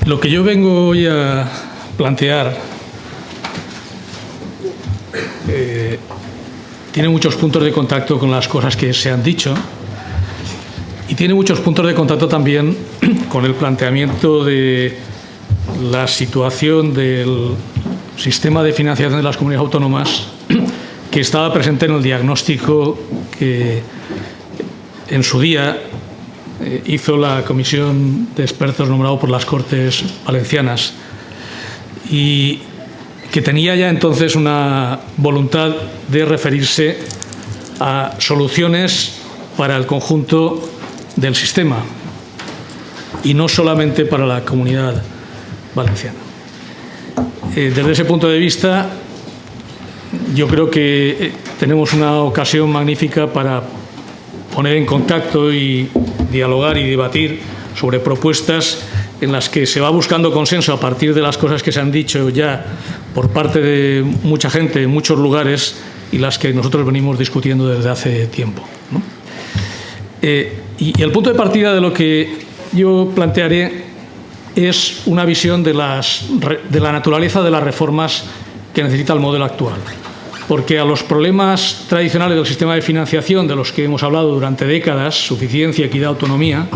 Lo que yo vengo hoy a plantear tiene muchos puntos de contacto con las cosas que se han dicho y tiene muchos puntos de contacto también con el planteamiento de la situación del sistema de financiación de las comunidades autónomas que estaba presente en el diagnóstico que en su día hizo la comisión de expertos nombrado por las Cortes Valencianas y que tenía ya entonces una voluntad de referirse a soluciones para el conjunto del sistema y no solamente para la Comunidad Valenciana. Desde ese punto de vista, yo creo que tenemos una ocasión magnífica para poner en contacto y dialogar y debatir sobre propuestas en las que se va buscando consenso a partir de las cosas que se han dicho ya por parte de mucha gente en muchos lugares y las que nosotros venimos discutiendo desde hace tiempo, ¿no? Y el punto de partida de lo que yo plantearé es una visión de la naturaleza de las reformas que necesita el modelo actual. Porque a los problemas tradicionales del sistema de financiación, de los que hemos hablado durante décadas, suficiencia, equidad, autonomía,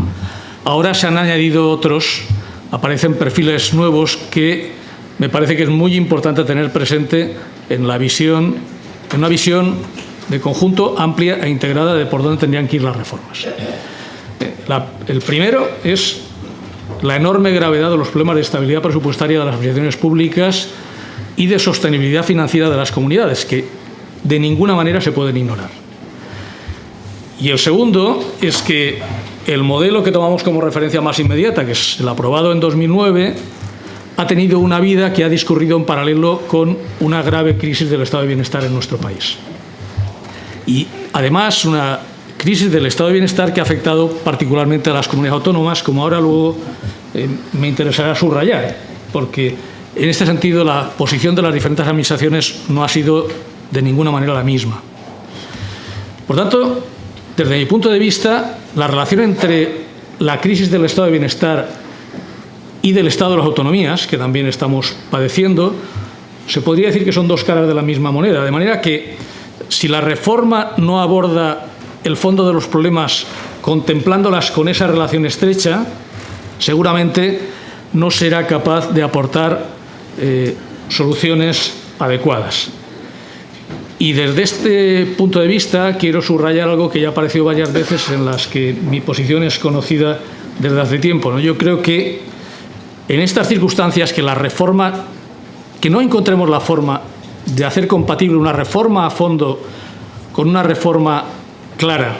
ahora se han añadido otros, aparecen perfiles nuevos que me parece que es muy importante tener presente en una visión de conjunto amplia e integrada de por dónde tendrían que ir las reformas. El primero es la enorme gravedad de los problemas de estabilidad presupuestaria de las administraciones públicas y de sostenibilidad financiera de las comunidades, que de ninguna manera se pueden ignorar. Y el segundo es que el modelo que tomamos como referencia más inmediata, que es el aprobado en 2009, ha tenido una vida que ha discurrido en paralelo con una grave crisis del estado de bienestar en nuestro país. Y además una crisis del estado de bienestar que ha afectado particularmente a las comunidades autónomas, como ahora luego me interesará subrayar, porque en este sentido la posición de las diferentes administraciones no ha sido de ninguna manera la misma. Por tanto, desde mi punto de vista, la relación entre la crisis del estado de bienestar y del estado de las autonomías, que también estamos padeciendo, se podría decir que son dos caras de la misma moneda, de manera que si la reforma no aborda el fondo de los problemas contemplándolas con esa relación estrecha, seguramente no será capaz de aportar soluciones adecuadas. Y desde este punto de vista quiero subrayar algo que ya ha aparecido varias veces en las que mi posición es conocida desde hace tiempo, ¿no? Yo creo que en estas circunstancias que no encontremos la forma de hacer compatible una reforma a fondo con una reforma clara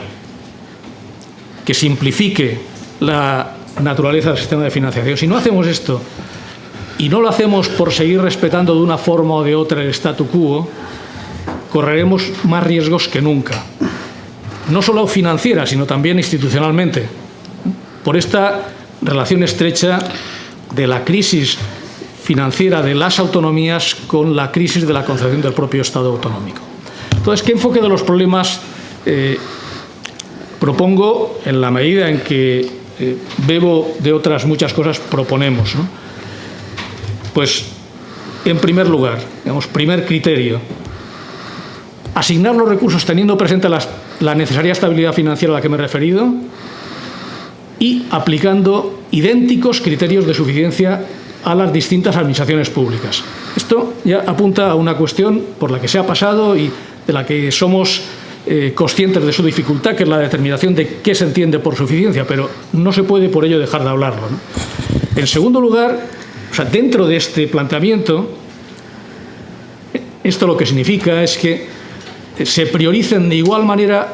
que simplifique la naturaleza del sistema de financiación. Si no hacemos esto y no lo hacemos por seguir respetando de una forma o de otra el statu quo, correremos más riesgos que nunca. No solo financiera, sino también institucionalmente, por esta relación estrecha de la crisis financiera de las autonomías con la crisis de la concepción del propio Estado autonómico. Entonces, ¿qué enfoque de los problemas propongo en la medida en que bebo de otras muchas cosas proponemos, ¿no? Pues, en primer lugar, primer criterio, asignar los recursos teniendo presente la necesaria estabilidad financiera a la que me he referido y aplicando idénticos criterios de suficiencia a las distintas administraciones públicas. Esto ya apunta a una cuestión por la que se ha pasado y de la que somos conscientes de su dificultad, que es la determinación de qué se entiende por suficiencia, pero no se puede por ello dejar de hablarlo, ¿no? En segundo lugar, dentro de este planteamiento, esto lo que significa es que se prioricen de igual manera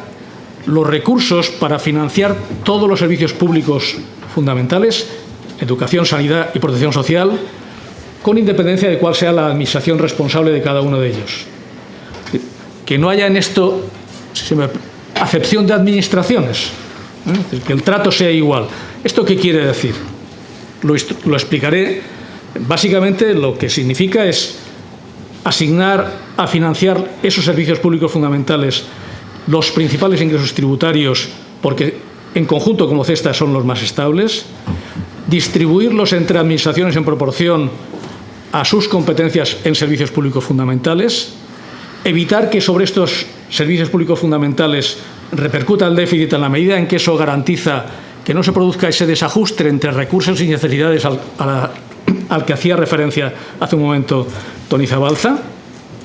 los recursos para financiar todos los servicios públicos fundamentales, educación, sanidad y protección social, con independencia de cuál sea la administración responsable de cada uno de ellos. Que no haya en esto acepción de administraciones, es decir, que el trato sea igual. ¿Esto qué quiere decir? Lo explicaré. Básicamente lo que significa es asignar a financiar esos servicios públicos fundamentales los principales ingresos tributarios, porque en conjunto como cesta son los más estables, distribuirlos entre administraciones en proporción a sus competencias en servicios públicos fundamentales, evitar que sobre estos servicios públicos fundamentales repercuta el déficit en la medida en que eso garantiza que no se produzca ese desajuste entre recursos y necesidades al que hacía referencia hace un momento Toni Zabalza,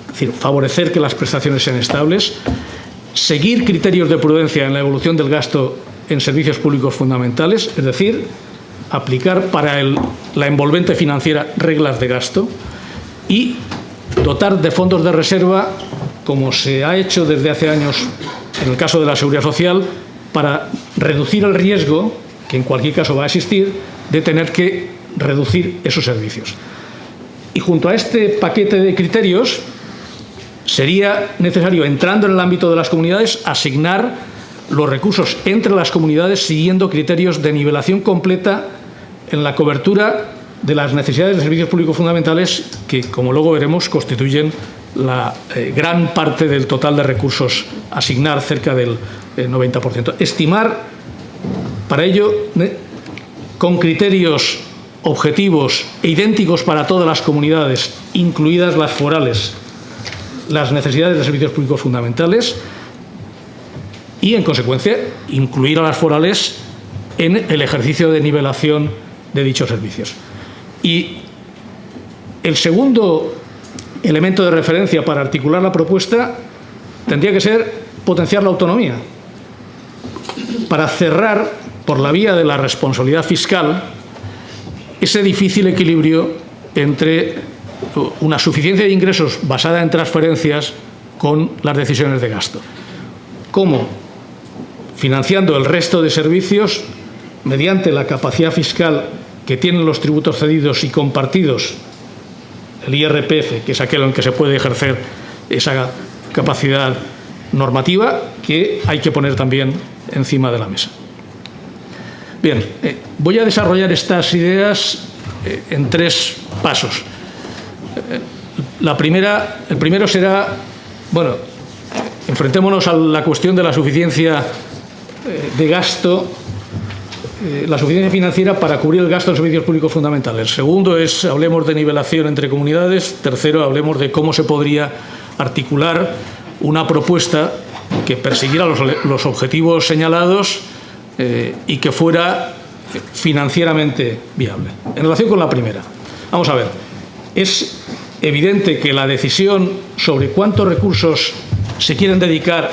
es decir, favorecer que las prestaciones sean estables, seguir criterios de prudencia en la evolución del gasto en servicios públicos fundamentales, es decir, aplicar para la envolvente financiera reglas de gasto y dotar de fondos de reserva, como se ha hecho desde hace años en el caso de la Seguridad Social, para reducir el riesgo, que en cualquier caso va a existir, de tener que reducir esos servicios. Y junto a este paquete de criterios, sería necesario, entrando en el ámbito de las comunidades, asignar los recursos entre las comunidades siguiendo criterios de nivelación completa en la cobertura de las necesidades de servicios públicos fundamentales que, como luego veremos, constituyen la gran parte del total de recursos a asignar, cerca del 90%. Estimar, para ello, con criterios objetivos e idénticos para todas las comunidades, incluidas las forales, las necesidades de servicios públicos fundamentales y, en consecuencia, incluir a las forales en el ejercicio de nivelación de dichos servicios. Y el segundo elemento de referencia para articular la propuesta tendría que ser potenciar la autonomía, para cerrar, por la vía de la responsabilidad fiscal, ese difícil equilibrio entre una suficiencia de ingresos basada en transferencias con las decisiones de gasto. ¿Cómo? Financiando el resto de servicios mediante la capacidad fiscal que tienen los tributos cedidos y compartidos, el IRPF, que es aquel en que se puede ejercer esa capacidad normativa, que hay que poner también encima de la mesa. Bien, voy a desarrollar estas ideas en tres pasos. El primero será, bueno, enfrentémonos a la cuestión de la suficiencia de gasto, la suficiencia financiera para cubrir el gasto en servicios públicos fundamentales. El segundo es, hablemos de nivelación entre comunidades. Tercero, hablemos de cómo se podría articular una propuesta que persiguiera los objetivos señalados y que fuera financieramente viable. En relación con la primera, vamos a ver, es evidente que la decisión sobre cuántos recursos se quieren dedicar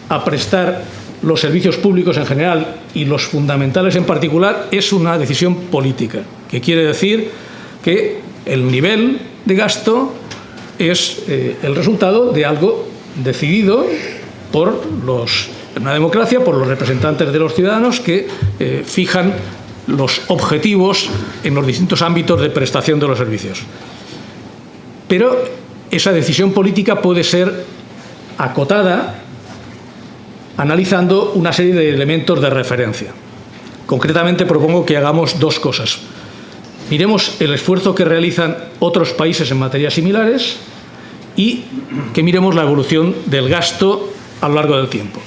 a prestar los servicios públicos en general y los fundamentales en particular es una decisión política, que quiere decir que el nivel de gasto es el resultado de algo decidido por en una democracia, por los representantes de los ciudadanos que fijan los objetivos en los distintos ámbitos de prestación de los servicios. Pero esa decisión política puede ser acotada analizando una serie de elementos de referencia. Concretamente propongo que hagamos dos cosas. Miremos el esfuerzo que realizan otros países en materias similares y que miremos la evolución del gasto a lo largo del tiempo.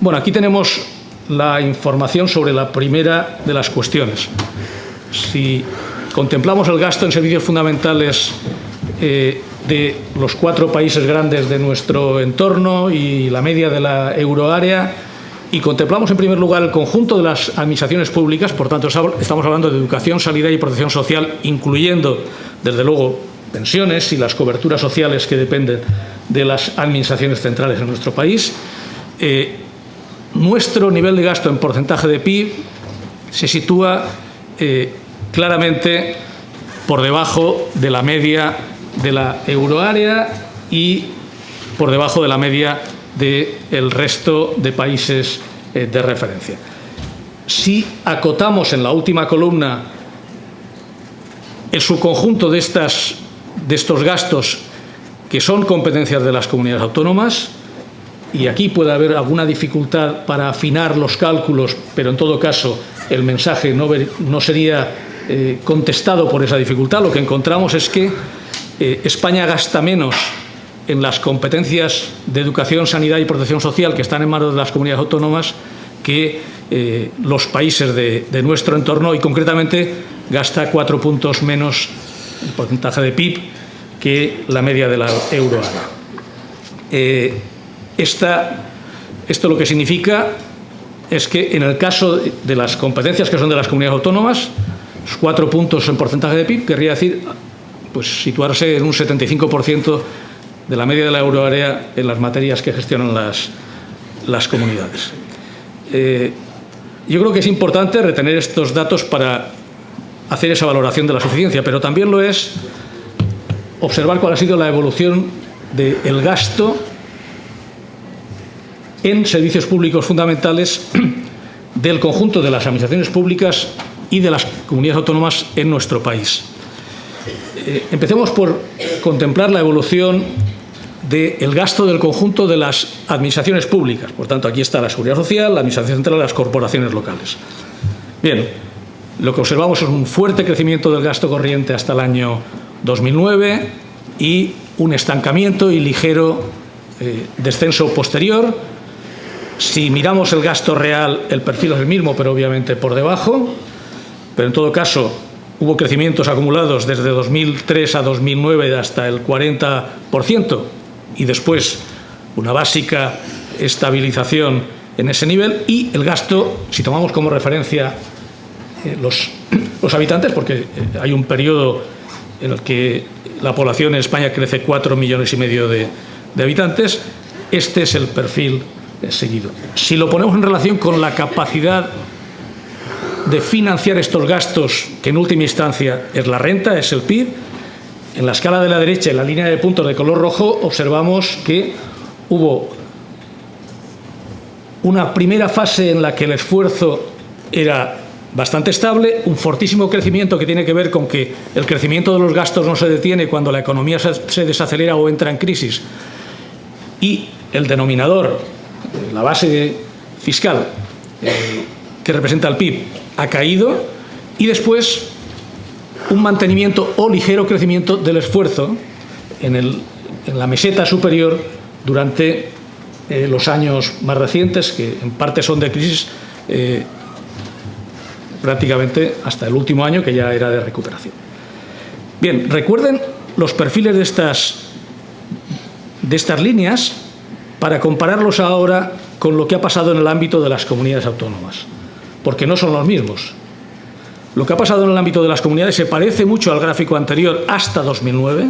Bueno, aquí tenemos la información sobre la primera de las cuestiones. Si contemplamos el gasto en servicios fundamentales de los 4 países grandes de nuestro entorno y la media de la euroárea, y contemplamos en primer lugar el conjunto de las administraciones públicas, por tanto estamos hablando de educación, sanidad y protección social, incluyendo desde luego pensiones y las coberturas sociales que dependen de las administraciones centrales en nuestro país, nuestro nivel de gasto en porcentaje de PIB se sitúa claramente por debajo de la media de la euroárea y por debajo de la media del resto de países de referencia. Si acotamos en la última columna el subconjunto de estos gastos que son competencias de las comunidades autónomas, y aquí puede haber alguna dificultad para afinar los cálculos, pero en todo caso el mensaje no sería contestado por esa dificultad, lo que encontramos es que España gasta menos en las competencias de educación, sanidad y protección social que están en manos de las comunidades autónomas que los países de nuestro entorno, y concretamente gasta 4 puntos menos el porcentaje de PIB que la media de la euroárea. Esto lo que significa es que en el caso de las competencias que son de las comunidades autónomas, 4 puntos en porcentaje de PIB querría decir pues, situarse en un 75% de la media de la euroárea en las materias que gestionan las comunidades. Yo creo que es importante retener estos datos para hacer esa valoración de la suficiencia, pero también lo es observar cuál ha sido la evolución del gasto en servicios públicos fundamentales del conjunto de las administraciones públicas y de las comunidades autónomas en nuestro país. Empecemos por contemplar la evolución del gasto del conjunto de las administraciones públicas. Por tanto, aquí está la Seguridad Social, la Administración Central y las corporaciones locales. Bien, lo que observamos es un fuerte crecimiento del gasto corriente hasta el año 2009 y un estancamiento y ligero descenso posterior. Si miramos el gasto real, el perfil es el mismo, pero obviamente por debajo. Pero en todo caso, hubo crecimientos acumulados desde 2003 a 2009 hasta el 40%. Y después una básica estabilización en ese nivel, y el gasto, si tomamos como referencia los habitantes, porque hay un periodo en el que la población en España crece 4,5 millones de habitantes, este es el perfil seguido. Si lo ponemos en relación con la capacidad de financiar estos gastos, que en última instancia es la renta, es el PIB, en la escala de la derecha, en la línea de puntos de color rojo, observamos que hubo una primera fase en la que el esfuerzo era bastante estable, un fortísimo crecimiento que tiene que ver con que el crecimiento de los gastos no se detiene cuando la economía se desacelera o entra en crisis, y el denominador, la base fiscal que representa el PIB, ha caído, y después un mantenimiento o ligero crecimiento del esfuerzo en la meseta superior durante los años más recientes, que en parte son de crisis, prácticamente hasta el último año, que ya era de recuperación. Bien, recuerden los perfiles de estas líneas para compararlos ahora con lo que ha pasado en el ámbito de las comunidades autónomas, porque no son los mismos. Lo que ha pasado en el ámbito de las comunidades se parece mucho al gráfico anterior hasta 2009,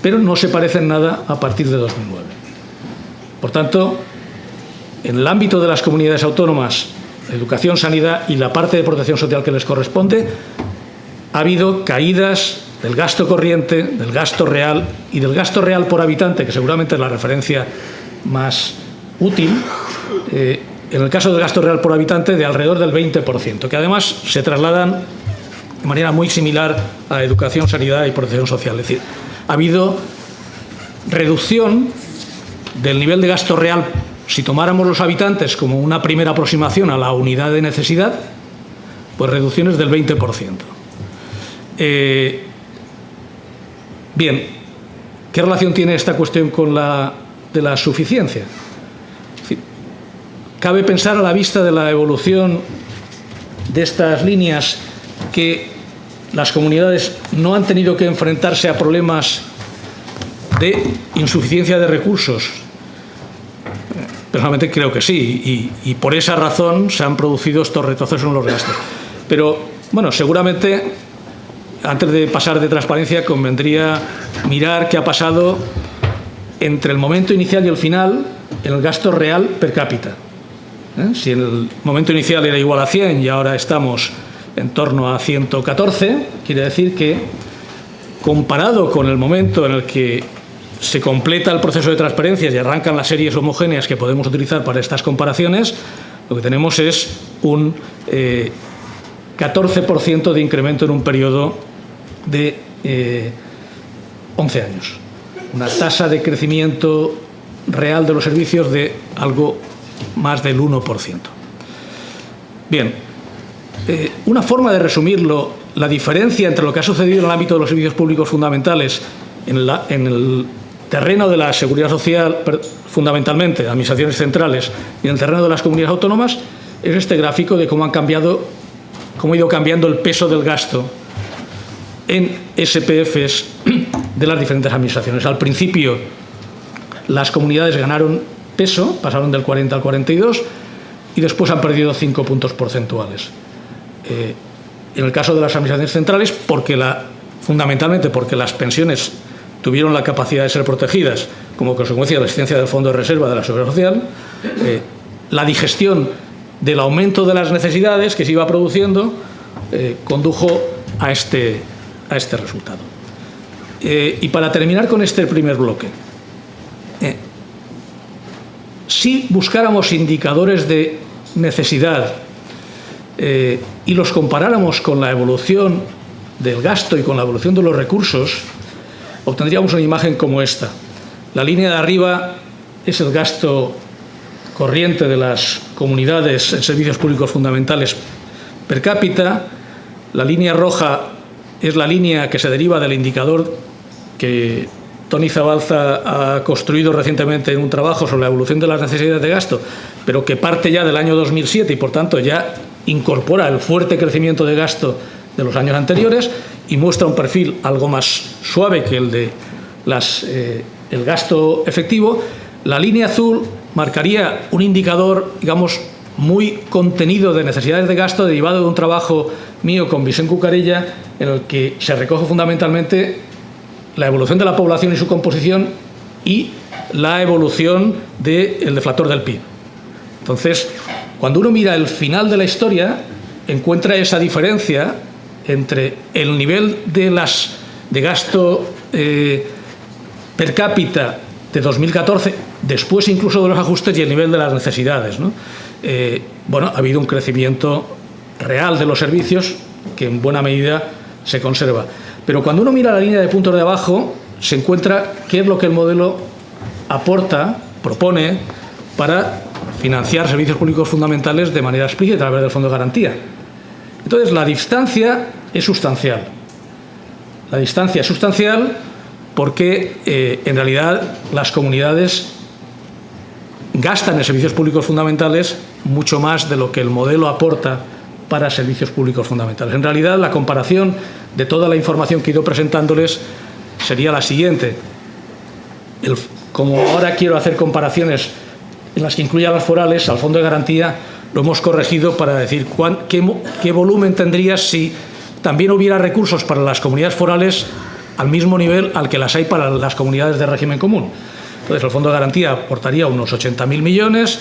pero no se parece en nada a partir de 2009. Por tanto, en el ámbito de las comunidades autónomas, educación, sanidad y la parte de protección social que les corresponde, ha habido caídas del gasto corriente, del gasto real y del gasto real por habitante, que seguramente es la referencia más útil, en el caso del gasto real por habitante, de alrededor del 20%, que además se trasladan de manera muy similar a educación, sanidad y protección social. Es decir, ha habido reducción del nivel de gasto real, si tomáramos los habitantes como una primera aproximación a la unidad de necesidad, pues reducciones del 20%. Bien, ¿qué relación tiene esta cuestión con de la suficiencia? Cabe pensar, a la vista de la evolución de estas líneas, que las comunidades no han tenido que enfrentarse a problemas de insuficiencia de recursos. Personalmente creo que sí, y por esa razón se han producido estos retrocesos en los gastos. Pero, bueno, seguramente, antes de pasar de transparencia, convendría mirar qué ha pasado entre el momento inicial y el final en el gasto real per cápita. Si en el momento inicial era igual a 100 y ahora estamos en torno a 114, quiere decir que, comparado con el momento en el que se completa el proceso de transparencias y arrancan las series homogéneas que podemos utilizar para estas comparaciones, lo que tenemos es un 14% de incremento en un periodo de 11 años. Una tasa de crecimiento real de los servicios de algo más del 1%. Bien, una forma de resumirlo la diferencia entre lo que ha sucedido en el ámbito de los servicios públicos fundamentales en el terreno de la seguridad social, fundamentalmente, administraciones centrales, y en el terreno de las comunidades autónomas, es este gráfico de cómo ha ido cambiando el peso del gasto en SPFs de las diferentes administraciones. Al principio, las comunidades ganaron peso, pasaron del 40 al 42, y después han perdido 5 puntos porcentuales. En el caso de las administraciones centrales, fundamentalmente porque las pensiones tuvieron la capacidad de ser protegidas como consecuencia de la existencia del Fondo de Reserva de la Seguridad Social, la digestión del aumento de las necesidades que se iba produciendo condujo a este resultado. Y para terminar con este primer bloque, si buscáramos indicadores de necesidad y los comparáramos con la evolución del gasto y con la evolución de los recursos, obtendríamos una imagen como esta. La línea de arriba es el gasto corriente de las comunidades en servicios públicos fundamentales per cápita. La línea roja es la línea que se deriva del indicador que Toni Zabalza ha construido recientemente en un trabajo sobre la evolución de las necesidades de gasto, pero que parte ya del año 2007 y, por tanto, ya incorpora el fuerte crecimiento de gasto de los años anteriores y muestra un perfil algo más suave que el de el gasto efectivo. La línea azul marcaría un indicador, digamos, muy contenido de necesidades de gasto derivado de un trabajo mío con Vicent Cucarella, en el que se recoge fundamentalmente la evolución de la población y su composición y la evolución del deflactor del PIB. Entonces, cuando uno mira el final de la historia, encuentra esa diferencia entre el nivel de gasto per cápita de 2014, después incluso de los ajustes, y el nivel de las necesidades, ¿no? Ha habido un crecimiento real de los servicios que en buena medida se conserva. Pero cuando uno mira la línea de puntos de abajo, se encuentra qué es lo que el modelo propone para financiar servicios públicos fundamentales de manera explícita a través del Fondo de Garantía. Entonces, la distancia es sustancial. La distancia es sustancial porque, en realidad, las comunidades gastan en servicios públicos fundamentales mucho más de lo que el modelo aporta para servicios públicos fundamentales. En realidad, la comparación de toda la información que he ido presentándoles sería la siguiente. Como ahora quiero hacer comparaciones en las que incluya las forales, al Fondo de Garantía lo hemos corregido para decir qué volumen tendría si también hubiera recursos para las comunidades forales al mismo nivel al que las hay para las comunidades de régimen común. Entonces, el Fondo de Garantía aportaría unos 80.000 millones,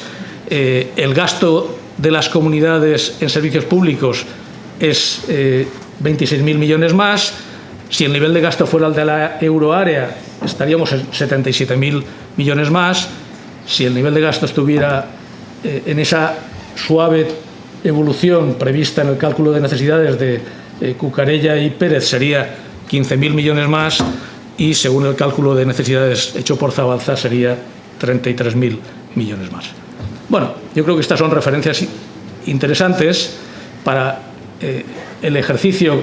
el gasto de las comunidades en servicios públicos es 26.000 millones más. Si el nivel de gasto fuera el de la euroárea, estaríamos en 77.000 millones más. Si el nivel de gasto estuviera en esa suave evolución prevista en el cálculo de necesidades de Cucarella y Pérez, sería 15.000 millones más, y según el cálculo de necesidades hecho por Zabalza sería 33.000 millones más. Bueno, yo creo que estas son referencias interesantes para el ejercicio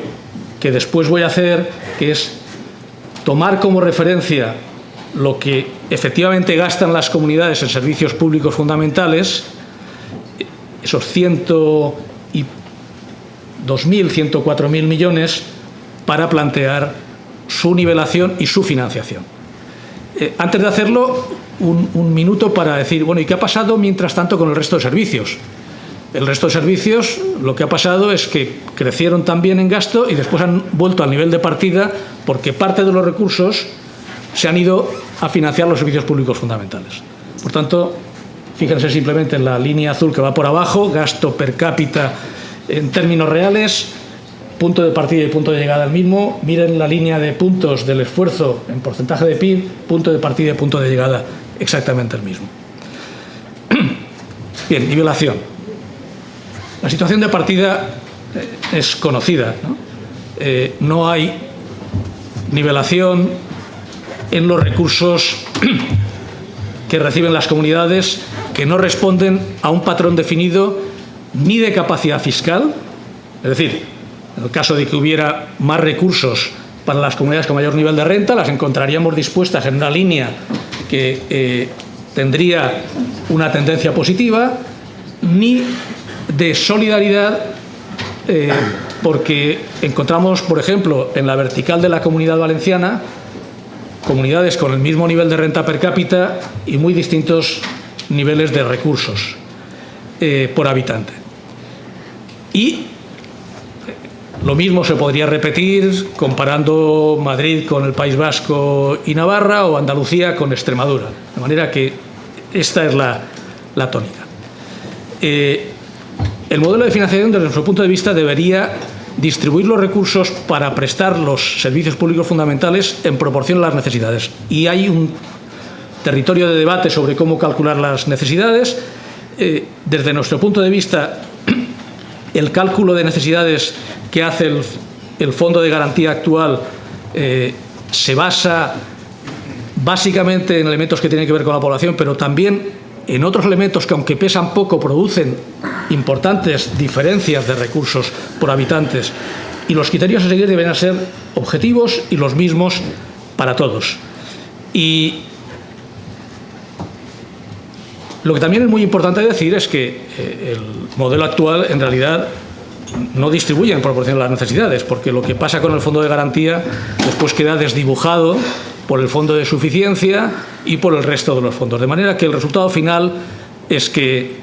que después voy a hacer, que es tomar como referencia lo que efectivamente gastan las comunidades en servicios públicos fundamentales, esos 102.000, 104.000 millones, para plantear su nivelación y su financiación. Antes de hacerlo, un minuto para decir, bueno, ¿y qué ha pasado mientras tanto con el resto de servicios? El resto de servicios, lo que ha pasado es que crecieron también en gasto y después han vuelto al nivel de partida porque parte de los recursos se han ido a financiar los servicios públicos fundamentales. Por tanto, fíjense simplemente en la línea azul que va por abajo, gasto per cápita en términos reales, punto de partida y punto de llegada al mismo. Miren la línea de puntos del esfuerzo en porcentaje de PIB, punto de partida y punto de llegada exactamente el mismo. Bien, nivelación. La situación de partida es conocida, ¿no? No hay nivelación en los recursos que reciben las comunidades que no responden a un patrón definido ni de capacidad fiscal, es decir, En el caso de que hubiera más recursos para las comunidades con mayor nivel de renta, las encontraríamos dispuestas en una línea que tendría una tendencia positiva, ni de solidaridad, porque encontramos, por ejemplo, en la vertical de la Comunidad Valenciana, comunidades con el mismo nivel de renta per cápita y muy distintos niveles de recursos por habitante. Y lo mismo se podría repetir comparando Madrid con el País Vasco y Navarra, o Andalucía con Extremadura. De manera que esta es la tónica. El modelo de financiación, desde nuestro punto de vista, debería distribuir los recursos para prestar los servicios públicos fundamentales en proporción a las necesidades. Y hay un territorio de debate sobre cómo calcular las necesidades. Desde nuestro punto de vista, el cálculo de necesidades que hace el Fondo de Garantía actual se basa básicamente en elementos que tienen que ver con la población, pero también en otros elementos que, aunque pesan poco, producen importantes diferencias de recursos por habitantes. Y los criterios a seguir deben ser objetivos y los mismos para todos. Y lo que también es muy importante decir es que el modelo actual, en realidad, no distribuye en proporción a las necesidades, porque lo que pasa con el Fondo de Garantía después queda desdibujado por el Fondo de Suficiencia y por el resto de los fondos. De manera que el resultado final es que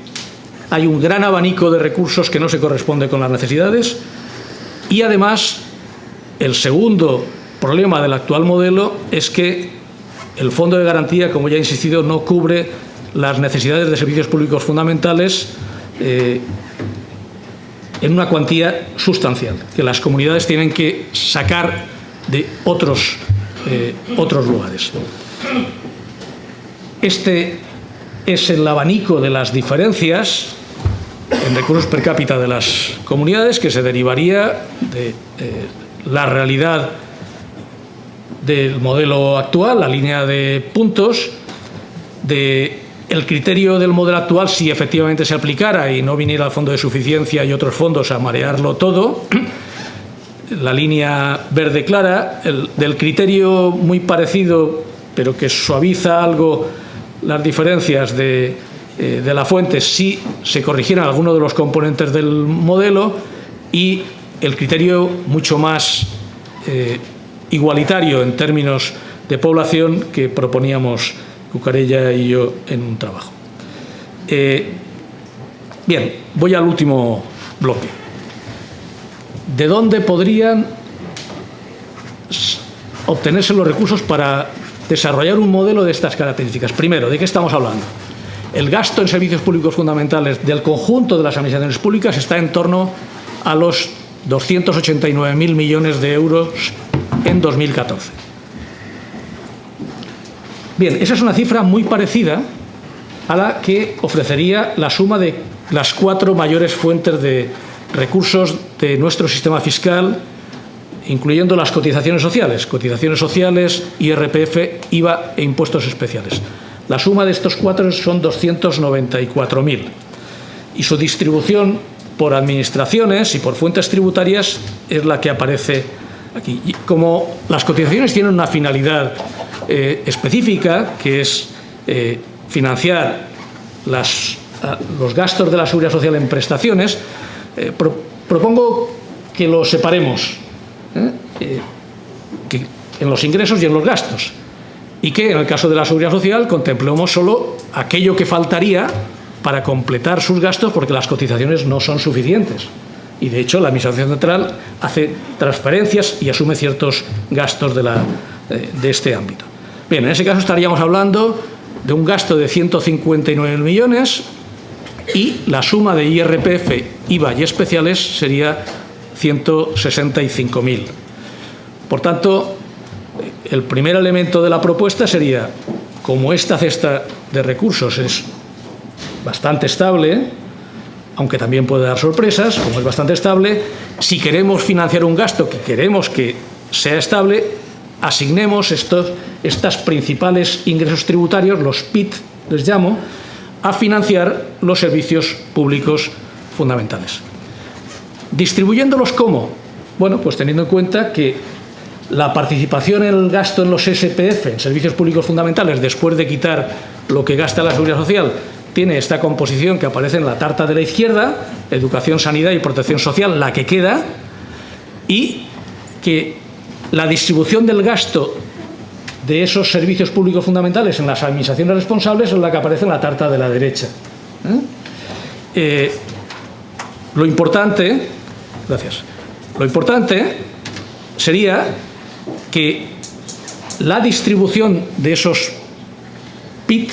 hay un gran abanico de recursos que no se corresponde con las necesidades, y además el segundo problema del actual modelo es que el Fondo de Garantía, como ya he insistido, no cubre las necesidades de servicios públicos fundamentales en una cuantía sustancial, que las comunidades tienen que sacar de otros lugares. Este es el abanico de las diferencias en recursos per cápita de las comunidades, que se derivaría de la realidad del modelo actual, la línea de puntos, el criterio del modelo actual, si efectivamente se aplicara y no viniera el Fondo de Suficiencia y otros fondos a marearlo todo, la línea verde clara, del criterio muy parecido, pero que suaviza algo las diferencias de la fuente si se corrigieran algunos de los componentes del modelo, y el criterio mucho más igualitario en términos de población que proponíamos Cucarella y yo en un trabajo. Bien, voy al último bloque. ¿De dónde podrían obtenerse los recursos para desarrollar un modelo de estas características? Primero, ¿de qué estamos hablando? El gasto en servicios públicos fundamentales del conjunto de las administraciones públicas está en torno a los 289.000 millones de euros en 2014. Bien, esa es una cifra muy parecida a la que ofrecería la suma de las 4 mayores fuentes de recursos de nuestro sistema fiscal, incluyendo las cotizaciones sociales, IRPF, IVA e impuestos especiales. La suma de estos 4 son 294.000, y su distribución por administraciones y por fuentes tributarias es la que aparece aquí. Y como las cotizaciones tienen una finalidad específica, que es financiar los gastos de la Seguridad Social en prestaciones, propongo que lo separemos en los ingresos y en los gastos, y que en el caso de la Seguridad Social contemplemos solo aquello que faltaría para completar sus gastos, porque las cotizaciones no son suficientes. Y de hecho la Administración Central hace transferencias y asume ciertos gastos de este ámbito. Bien, en ese caso estaríamos hablando de un gasto de 159 millones, y la suma de IRPF, IVA y especiales sería 165.000. Por tanto, el primer elemento de la propuesta sería, como esta cesta de recursos es bastante estable, aunque también puede dar sorpresas, como es bastante estable, si queremos financiar un gasto que queremos que sea estable, asignemos estas principales ingresos tributarios, los PIT les llamo, a financiar los servicios públicos fundamentales. Distribuyéndolos, ¿cómo? Bueno, pues teniendo en cuenta que la participación en el gasto en los SPF, en servicios públicos fundamentales, después de quitar lo que gasta la Seguridad Social, tiene esta composición que aparece en la tarta de la izquierda: educación, sanidad y protección social, la que queda, y que la distribución del gasto de esos servicios públicos fundamentales en las administraciones responsables es la que aparece en la tarta de la derecha. Lo importante sería que la distribución de esos PIT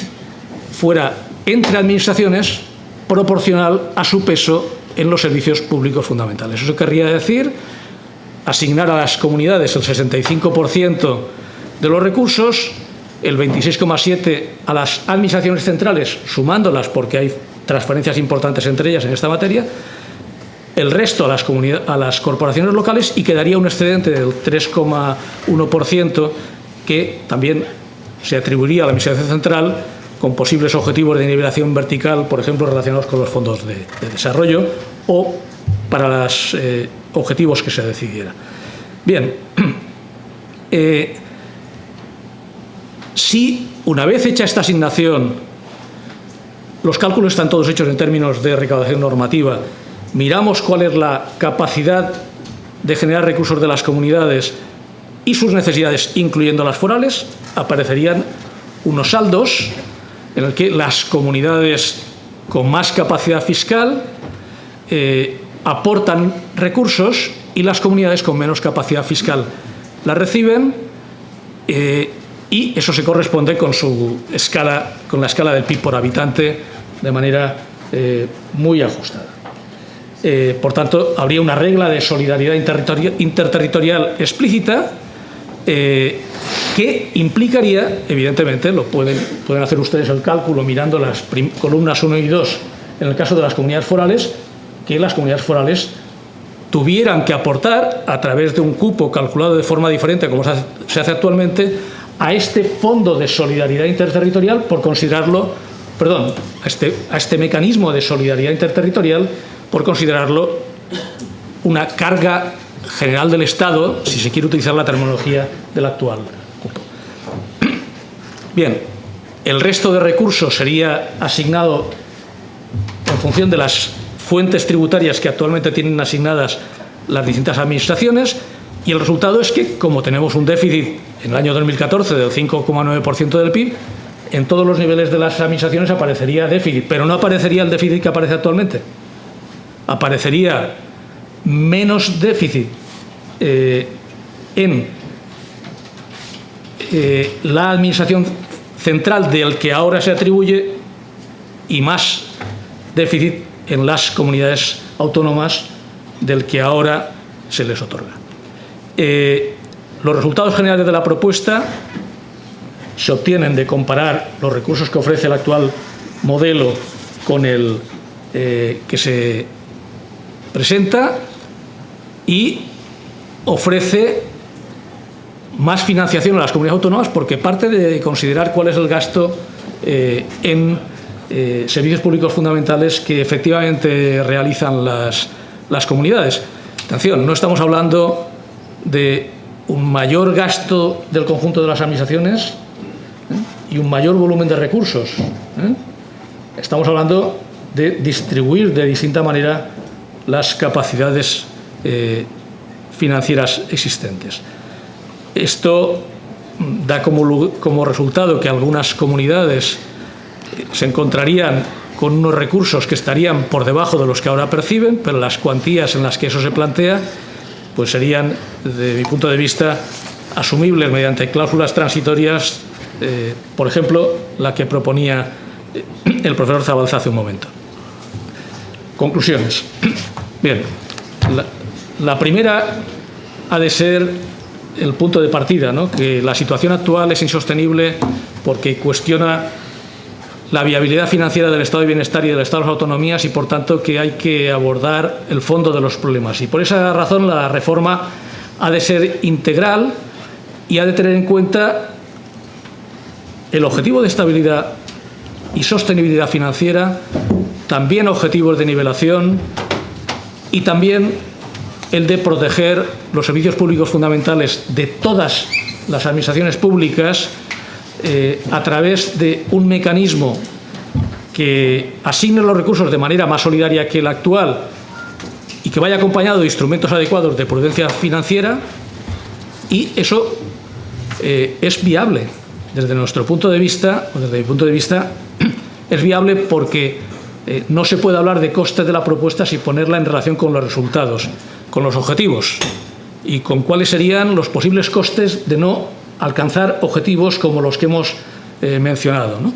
fuera entre administraciones proporcional a su peso en los servicios públicos fundamentales. Eso querría decir asignar a las comunidades el 65% de los recursos, el 26,7% a las administraciones centrales, sumándolas porque hay transferencias importantes entre ellas en esta materia, el resto a las corporaciones locales, y quedaría un excedente del 3,1% que también se atribuiría a la Administración Central con posibles objetivos de nivelación vertical, por ejemplo, relacionados con los fondos de desarrollo o para los objetivos que se decidiera. Bien, si una vez hecha esta asignación, los cálculos están todos hechos en términos de recaudación normativa, miramos cuál es la capacidad de generar recursos de las comunidades y sus necesidades, incluyendo las forales, aparecerían unos saldos en el que las comunidades con más capacidad fiscal aportan recursos y las comunidades con menos capacidad fiscal las reciben, y eso se corresponde con la escala del PIB por habitante de manera muy ajustada. Por tanto, habría una regla de solidaridad interterritorial explícita que implicaría, evidentemente, pueden hacer ustedes el cálculo mirando las columnas 1 y 2, en el caso de las comunidades forales, que las comunidades forales tuvieran que aportar a través de un cupo calculado de forma diferente, como se hace actualmente, a este fondo de solidaridad interterritorial, por considerarlo, perdón, a este mecanismo de solidaridad interterritorial, por considerarlo una carga general del Estado, si se quiere utilizar la terminología del actual cupo. Bien, el resto de recursos sería asignado en función de las fuentes tributarias que actualmente tienen asignadas las distintas administraciones, y el resultado es que, como tenemos un déficit en el año 2014 del 5,9% del PIB, en todos los niveles de las administraciones aparecería déficit, pero no aparecería el déficit que aparece actualmente. Aparecería menos déficit en la administración central del que ahora se atribuye, y más déficit en las comunidades autónomas del que ahora se les otorga. Los resultados generales de la propuesta se obtienen de comparar los recursos que ofrece el actual modelo con el que se presenta, y ofrece más financiación a las comunidades autónomas porque parte de considerar cuál es el gasto en servicios públicos fundamentales que efectivamente realizan las comunidades. Atención, no estamos hablando de un mayor gasto del conjunto de las administraciones y un mayor volumen de recursos. Estamos hablando de distribuir de distinta manera las capacidades financieras existentes. Esto da como resultado que algunas comunidades se encontrarían con unos recursos que estarían por debajo de los que ahora perciben, pero las cuantías en las que eso se plantea pues serían, desde mi punto de vista, asumibles mediante cláusulas transitorias, por ejemplo, la que proponía el profesor Zabalza hace un momento. Conclusiones. Bien, la primera ha de ser el punto de partida, ¿no? Que la situación actual es insostenible porque cuestiona la viabilidad financiera del estado de bienestar y del estado de las autonomías, y por tanto que hay que abordar el fondo de los problemas. Y por esa razón la reforma ha de ser integral y ha de tener en cuenta el objetivo de estabilidad y sostenibilidad financiera, también objetivos de nivelación y también el de proteger los servicios públicos fundamentales de todas las administraciones públicas a través de un mecanismo que asigne los recursos de manera más solidaria que la actual y que vaya acompañado de instrumentos adecuados de prudencia financiera, y eso es viable desde nuestro punto de vista, o desde mi punto de vista, es viable porque no se puede hablar de costes de la propuesta sin ponerla en relación con los resultados, con los objetivos y con cuáles serían los posibles costes de no alcanzar objetivos como los que hemos mencionado, ¿no?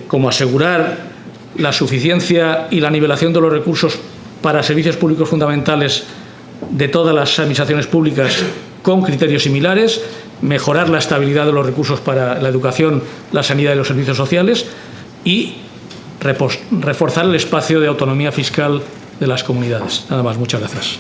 Como asegurar la suficiencia y la nivelación de los recursos para servicios públicos fundamentales de todas las administraciones públicas con criterios similares, mejorar la estabilidad de los recursos para la educación, la sanidad y los servicios sociales, y reforzar el espacio de autonomía fiscal de las comunidades. Nada más, muchas gracias.